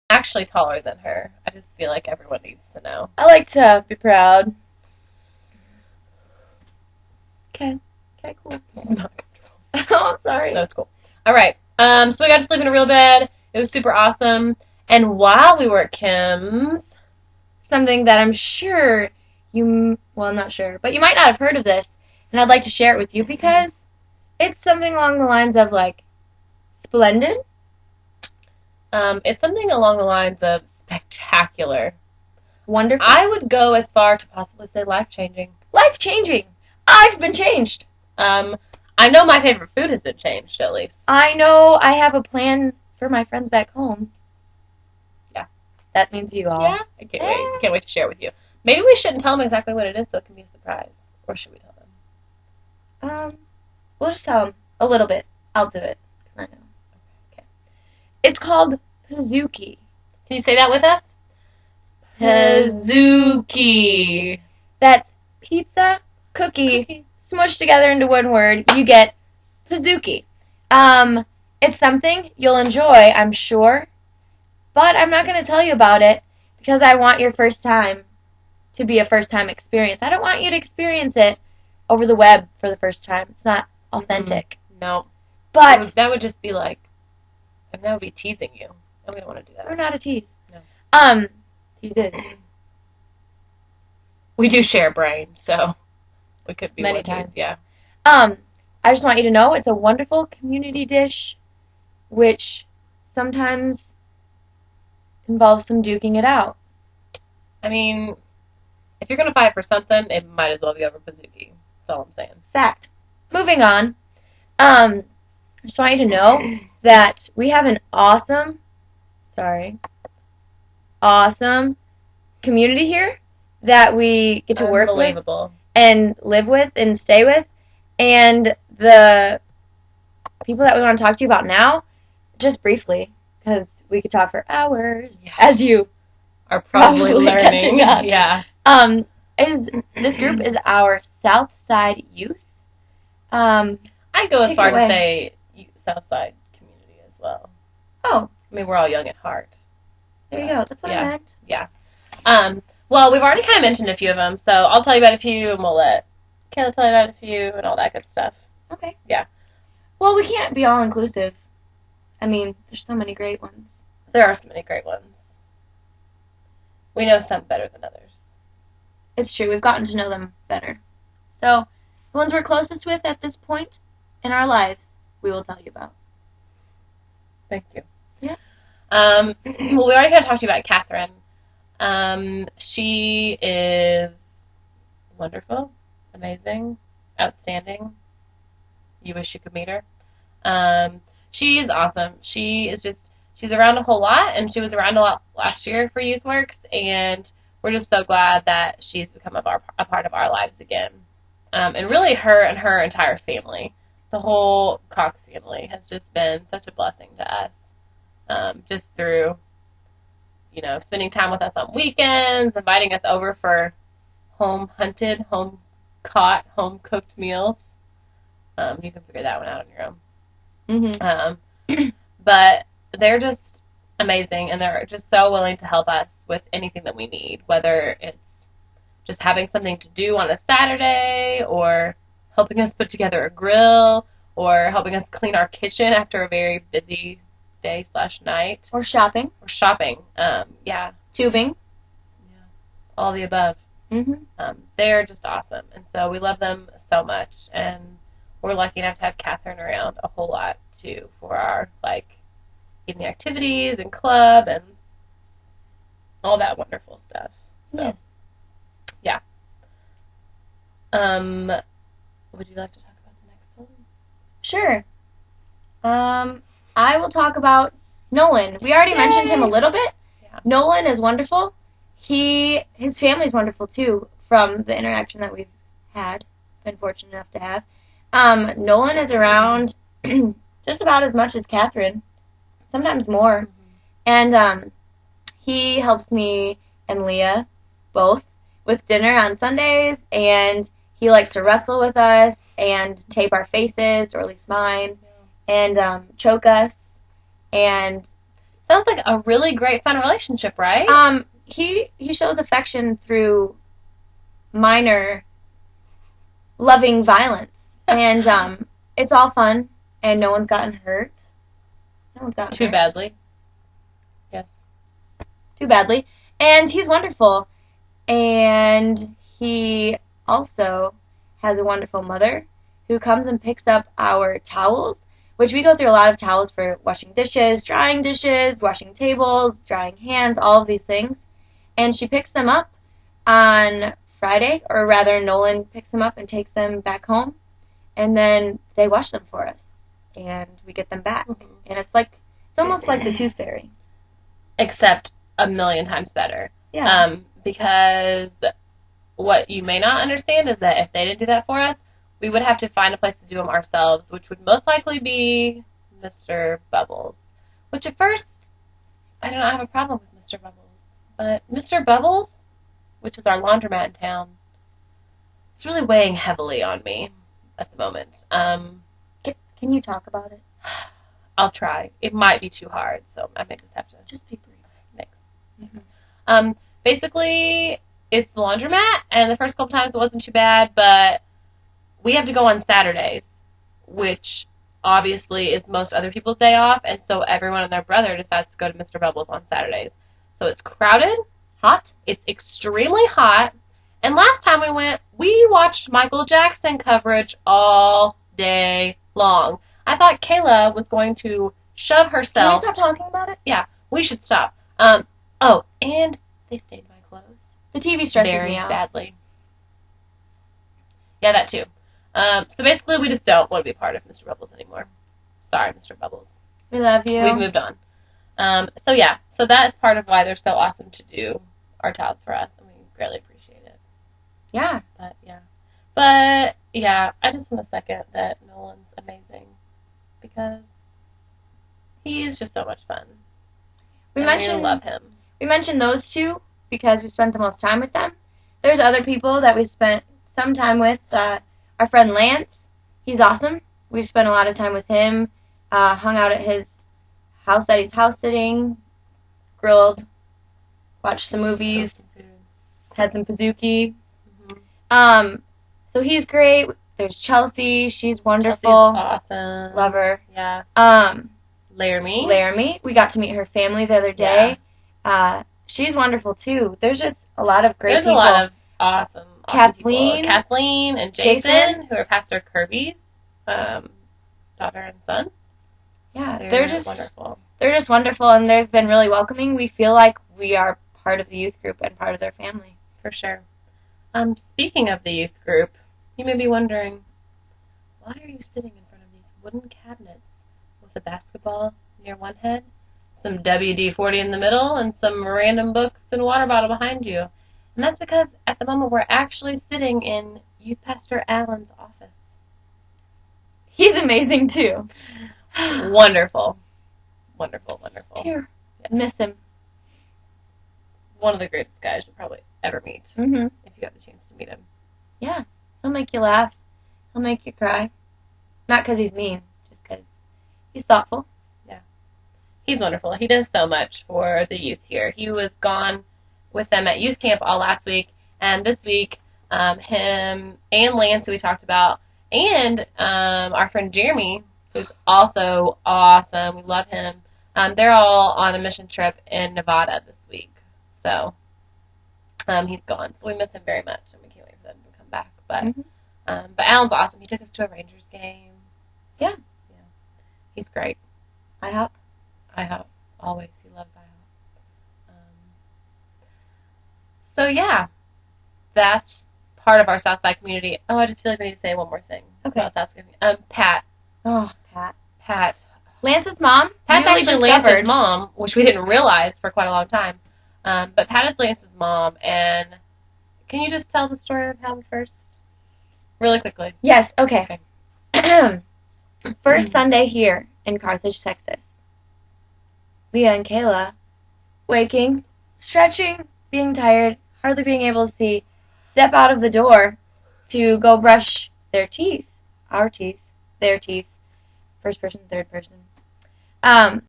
actually taller than her. I just feel like everyone needs to know. I like to be proud. Okay. Okay, cool. This is not Oh, I'm sorry. No, it's cool. All right. So we got to sleep in a real bed. It was super awesome. And while we were at Kim's, something that I'm sure I'm not sure, but you might not have heard of this, and I'd like to share it with you because it's something along the lines of like splendid. it's something along the lines of spectacular. Wonderful. I would go as far to possibly say life-changing. Life-changing. I've been changed. I know my favorite food has been changed, at least. I know I have a plan for my friends back home. Yeah. That means you all. Yeah? I can't wait. I can't wait to share it with you. Maybe we shouldn't tell them exactly what it is so it can be a surprise. Or should we tell them? We'll just tell them a little bit. I'll do it, because I know. Okay. It's called Pizookie. Can you say that with us? Pizookie. That's pizza, cookie, smushed together into one word. You get Pizookie. It's something you'll enjoy, I'm sure, but I'm not going to tell you about it because I want your first time to be a first-time experience. I don't want you to experience it over the web for the first time. It's not authentic. No. But that would just be like, that would be teasing you. And we don't want to do that. We're not a tease. No. Tease is. We do share a brain, so we could be many times. Yeah. I just want you to know it's a wonderful community dish, which sometimes involves some duking it out. I mean, if you're going to fight for something, it might as well be over Pizookie. That's all I'm saying. Fact. Moving on. I just want you to know that we have an awesome community here that we get to work with and live with and stay with. And the people that we want to talk to you about now, just briefly, because we could talk for hours, as you are probably learning. Catching on. Yeah. This group is our Southside Youth. I'd go as far to say Southside community as well. Oh. I mean, we're all young at heart. There you go. That's what I meant. Yeah. Well, we've already kind of mentioned a few of them, so I'll tell you about a few, and we'll let Kayla tell you about a few, and all that good stuff. Okay. Yeah. Well, we can't be all-inclusive. I mean, there's so many great ones. There are so many great ones. We know some better than others. It's true. We've gotten to know them better. So, the ones we're closest with at this point in our lives, we will tell you about. Thank you. Yeah. Well, we already kind of talked to you about Catherine. She is wonderful, amazing, outstanding. You wish you could meet her. She is awesome. She's around a whole lot, and she was around a lot last year for YouthWorks, and we're just so glad that she's become a part of our lives again. And really her and her entire family, the whole Cox family, has just been such a blessing to us. Just through, spending time with us on weekends, inviting us over for home-hunted, home-caught, home-cooked meals. You can figure that one out on your own. Mm-hmm. But they're just amazing, and they're just so willing to help us with anything that we need, whether it's just having something to do on a Saturday, or helping us put together a grill, or helping us clean our kitchen after a very busy day/night. Or shopping. Yeah. Tubing. Yeah. All the above. Mm-hmm. They're just awesome, and so we love them so much, and we're lucky enough to have Catherine around a whole lot, too, for our, evening activities and club and all that wonderful stuff. So, yes. Yeah. Would you like to talk about the next one? Sure. I will talk about Nolan. We already mentioned him a little bit. Yeah. Nolan is wonderful. His family's wonderful, too, from the interaction that we've been fortunate enough to have. Nolan is around just about as much as Catherine, sometimes more. Mm-hmm. And he helps me and Leah both with dinner on Sundays, and he likes to wrestle with us and tape our faces, or at least mine, and choke us. And Sounds like a really great, fun relationship, right? He shows affection through minor loving violence, and it's all fun, and no one's gotten hurt. No one's gotten Too hurt. badly. Yes. Too badly. And he's wonderful. And he also has a wonderful mother who comes and picks up our towels, which we go through a lot of towels for washing dishes, washing tables, drying hands, all of these things. And she picks them up on Friday, or rather, Nolan picks them up and takes them back home. And then they wash them for us. And we get them back. Mhm. And it's almost like the Tooth Fairy. Except a million times better. Yeah. Because what you may not understand is that if they didn't do that for us, we would have to find a place to do them ourselves, which would most likely be Mr. Bubbles. Which at first, I do not have a problem with Mr. Bubbles. But Mr. Bubbles, which is our laundromat in town, it's really weighing heavily on me at the moment. Can you talk about it? I'll try. It might be too hard, so I may just have to Just be brief. mix. Basically, it's the laundromat, and the first couple times it wasn't too bad, but we have to go on Saturdays, which obviously is most other people's day off, and so everyone and their brother decides to go to Mr. Bubbles on Saturdays. So it's crowded, Hot? it's extremely hot, and last time we went, we watched Michael Jackson coverage all day long. I thought Kayla was going to shove Can herself. we stop talking about it? We should stop. And they stained my clothes The TV stresses very me out. badly. Yeah, that too. So basically, we just don't want to be part of Mr. Bubbles anymore. Sorry, Mr. Bubbles. We love you. We've moved on. So that's part of why they're so awesome to do our towels for us, and we greatly appreciate it. Yeah. But yeah, I just want to second that Nolan's amazing because he's just so much fun. We And mentioned love him. We mentioned those two because we spent the most time with them. There's other people that we spent some time with. Our friend Lance, he's awesome. We spent a lot of time with him. Hung out at his house that he's house sitting, grilled, watched the movies, had some Pizookie. Mm-hmm. So he's great. There's Chelsea. She's wonderful. Chelsea's awesome. Love her. Yeah. Laramie. Laramie. We got to meet her family the other day. She's wonderful too. There's just a lot of great people. There's a lot of awesome Kathleen. people. Kathleen and Jason, who are Pastor Kirby's daughter and son. Yeah, They're they're just wonderful. They're just wonderful, and they've been really welcoming. We feel like we are part of the youth group and part of their family. For sure. Speaking of the youth group, you may be wondering, why are you sitting in front of these wooden cabinets with a basketball near one head, some WD-40 in the middle, and some random books and a water bottle behind you? And that's because at the moment we're actually sitting in Youth Pastor Allen's office. He's amazing too. Wonderful. Wonderful, wonderful. Dear, Yes. miss him. One of the greatest guys you'll probably ever meet Mm-hmm. if you have the chance to meet him. Yeah, he'll make you laugh. He'll make you cry. Not because he's mean, just because he's thoughtful. He's wonderful. He does so much for the youth here. He was gone with them at youth camp all last week, and this week, him and Lance, who we talked about, and our friend Jeremy, who's also awesome. We love him. They're all on a mission trip in Nevada this week. So he's gone. So we miss him very much, and we can't wait for them to come back. But Alan's awesome. He took us to a Rangers game. Yeah. He's great. IHOP. IHOP. Always. He loves IHOP. So yeah, that's part of our Southside community. Oh, I just feel like we need to say one more thing Okay. about Southside community. Pat. Oh, Pat. Pat. Lance's mom. Pat's newly actually discovered. Lance's mom, which we didn't realize for quite a long time. But Pat is Lance's mom, and can you just tell the story of him first? Really quickly. Yes, okay. First Sunday here in Carthage, Texas. Leah and Kayla, waking, stretching, being tired, hardly being able to see, step out of the door to go brush their teeth, our teeth, their teeth, first person, third person.